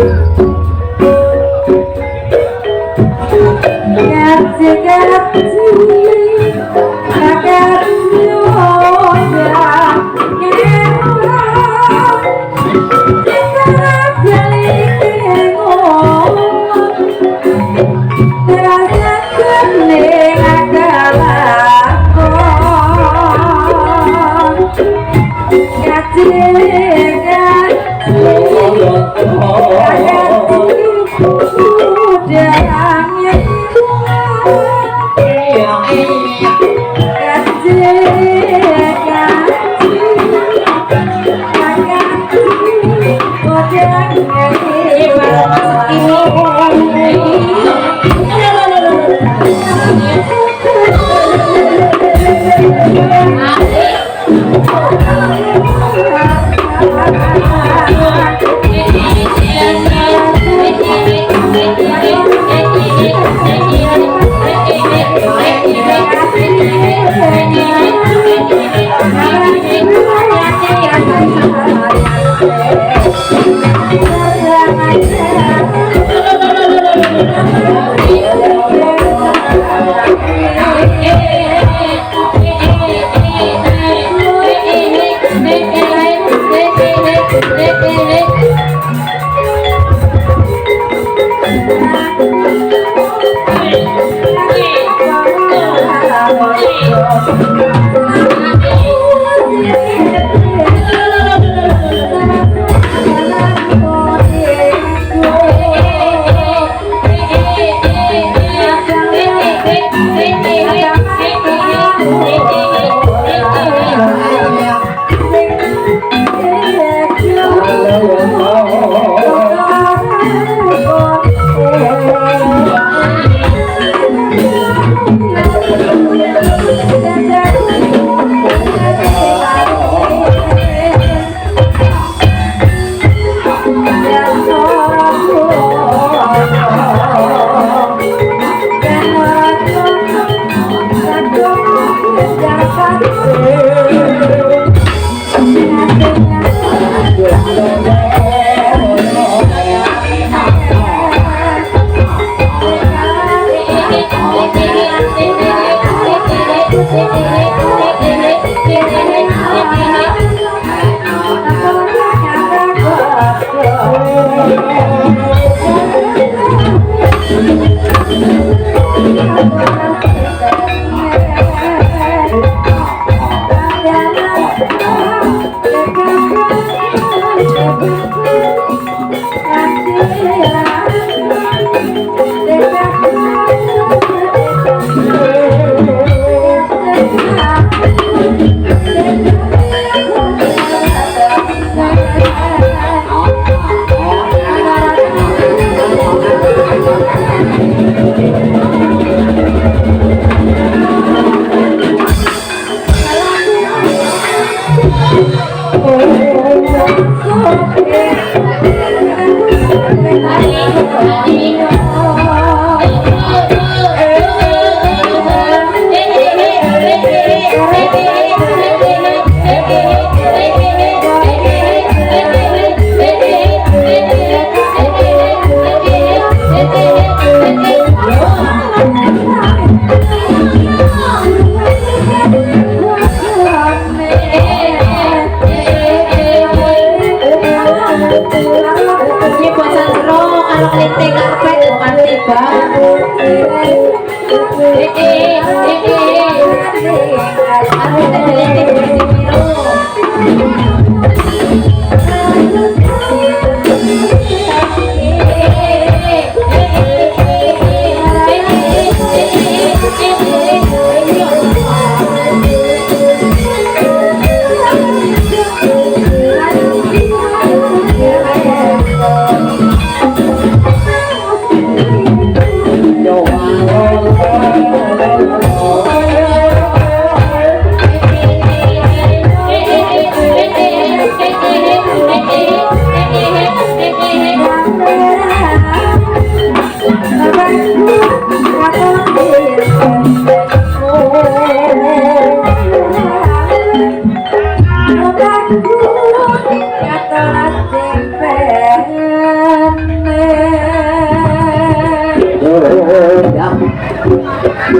Hãy subscribe cho kênh Ghiền Mì Gõ để không bỏ lỡ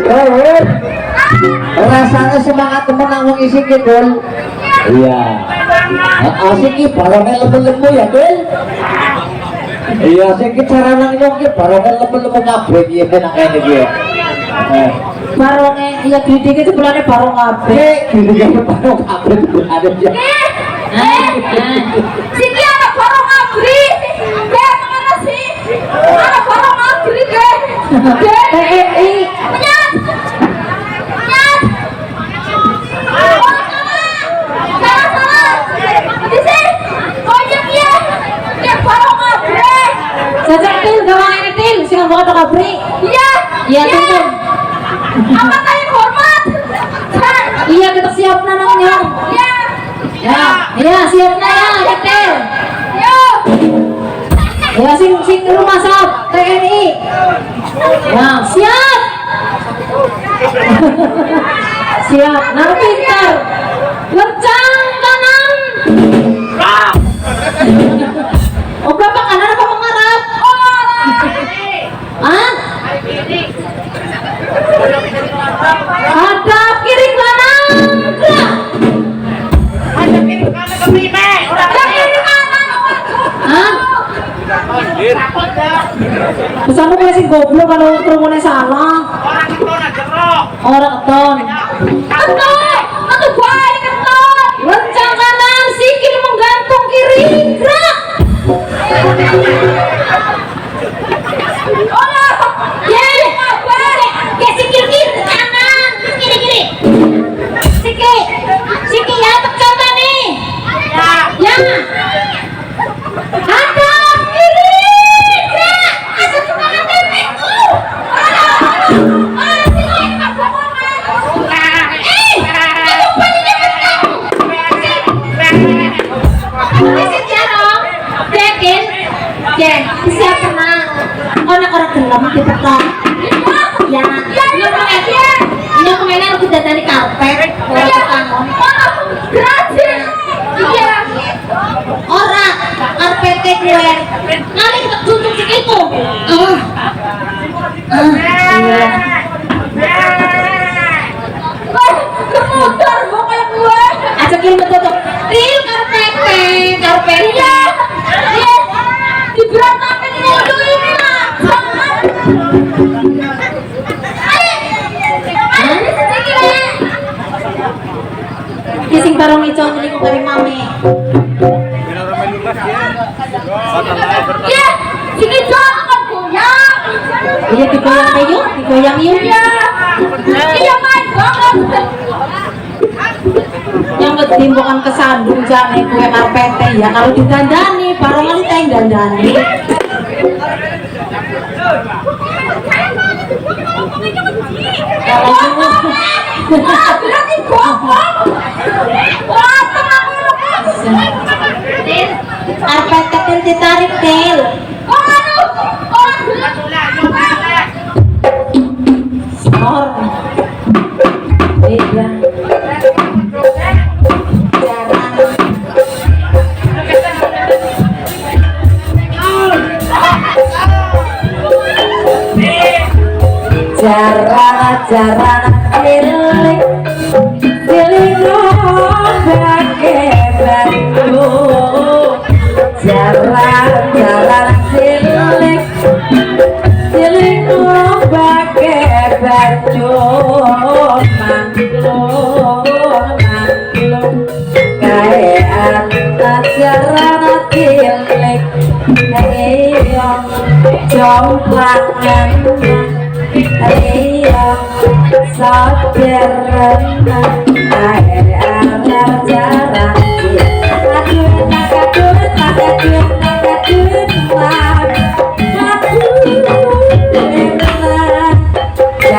Oh, rasanya semangat temen nanggung isi kidul. Iya. Asik ki barangnya lemu-lemu ya, Dul. Iya, asik ki cara nanggung ki barangnya lemu-lemu kabeh iki enak kene iki. Barongnya iya gede itu bulannya barong kabeh. Gede barong kabeh ada ya. Siki anak barong abri. Kayak mana sih? Anak barong abri deh. TNI. Nyat. Nyat. Salah. Di sini. Konyol ya. Dia barong abri. Jajak til, gawang ini til, sing ngomong atau kabri. Iya. Iya tunggu. Apa tadi hormat? Iya kita siap nanangnya. Iya. Ya siap na ya, til. Yo. Ya sing rumah sab TNI. Ya siap. Siap, nah pintar. Lencang kanan. Oh bapak kanan apa mengarah? Ah? Hadap kiri kanan. Ada kiri kanan ke prime. Ada kiri kanan. Ah? Pesan apa sih goblok kalau kerumunan salah? Orang itu nak jerok. Orang keton. Keton. Aku baik keton. Lencang kanan, sikil menggantung kiri. Gerak. Orang. Ya. Kayak sikil kiri kanan. Kiri. Siki ya tercoba nih. Ya. Ya. Hadap kiri. Gerak. Ada semangat temekku. Siap tenang. Orang gelap di petang. Ya. Ini pengennya aku dari karpet. Orang kangon. Gratis. Iya. Orang karpetnya gue. Kali kita tutup segitu. Iya. Kemudian mau kayak gue. Ajakin betul. Real karpet. Iya. Diberantakin dulu ini lah. Kising barong ito ini ko kami mami. Iya. Sini jangan goyang. Iya digoyang yuk. Iya. Iya main banget. Yang ketimbukan kesandung jane kue karpete ya kalau didandani barong kali teng dandani. Berarti bohong. Karpet kecil ditarik til. Sor. Beda. Jarang cilik ngobake batu. Jarang cilik ngobake batu. Manglung kaean jarang cilik ayo jomplangan. Ayo saudara air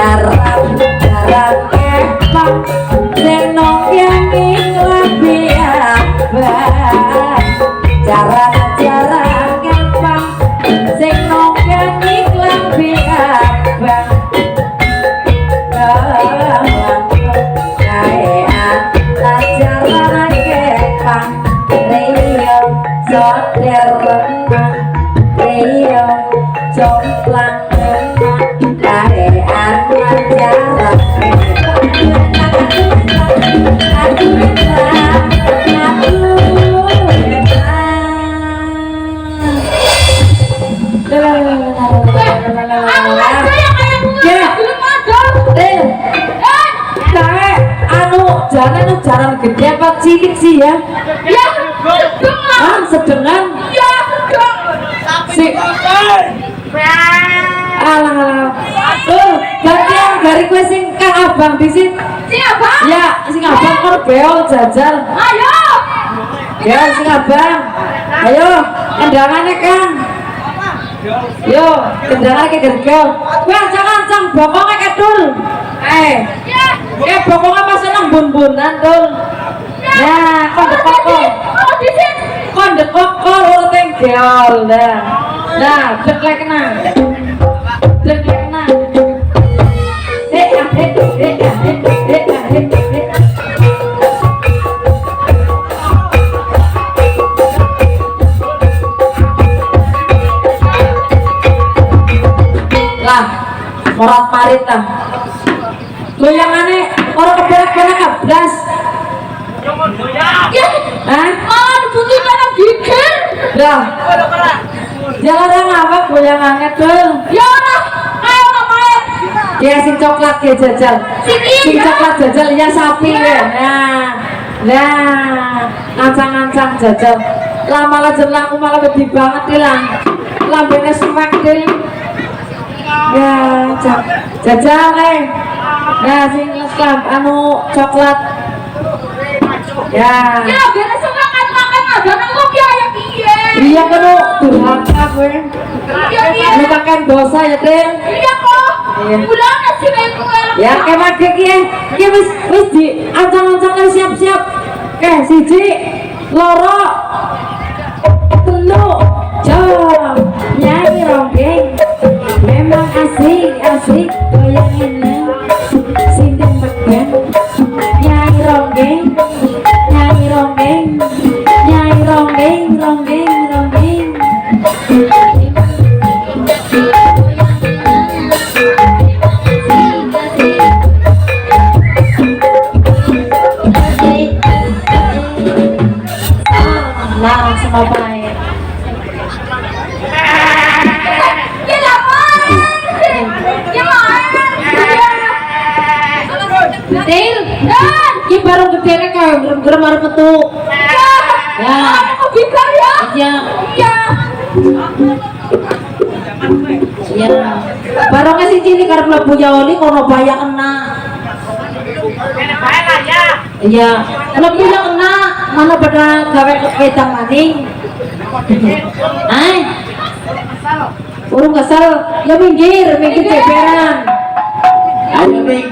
jarang jarang emang senong yang lebih abad jarang emang senong yang lebih abad jomplang kae anak Ada yang kayak bunga Ya. belum ada. Del, kae anu jalan gede apa cilik sih ya? Ya, sedang lah. Ah, sedengan. Ya, sedang. Si alah. Gantian dari kue sing Kang Abang disit. Siapa? Ya, sing Abang kor beol jajal. Ayo. Ya, sing Abang. Ayo, kendangannya Kang. Yo, kendangannya ke gergel. Kue ancang-ancang bokongnya kedul. Bokongnya masih nang bun-bunan dul. Nah, kondek kokol uruteng geol dah. Nah, deklekna. Lah, morat marit lah. Goyangannya orang keberak-berak abdas. Ya. Hah? Putih mana gigir? Dah. Jalan apa goyangannya tuh? Ya orang, kayak orang main. Ya sing coklat ya jajal. Sing coklat jajal ya sapi ya. Nah, ngancang-ngancang jajal. Lah malah jelang aku malah wedi banget hilang. Lambene smek dil. Ya, jajal Nah, sing anu coklat. Ya. Ya, beres makan ada nang kopi ayo piye? Iya kono durhaka kowe. Iya. Lu makan dosa ya, Del. Iya kok. Iya. Bulan sih kayak gue. Ya kemat ki wis di ancang-ancang siap-siap. Siji, loro, telu, jam. Nyanyi ronggeng. Memang asik goyang ini. Sinden bagian. Nyanyi ronggeng. Nah, sama baik. Ya lawan. Ya main. Del, ki baru gedene kae gerem arep metu. Ya. Aku bisa ya. Iya. Iya. Iya. Barangnya si Cini karep mlebu Yaoli kono bayang kena. Iya, mlebu ya kena, mana pada gawe wedang maning. Urung kesel, ya minggir beberan. Ayo, Ming.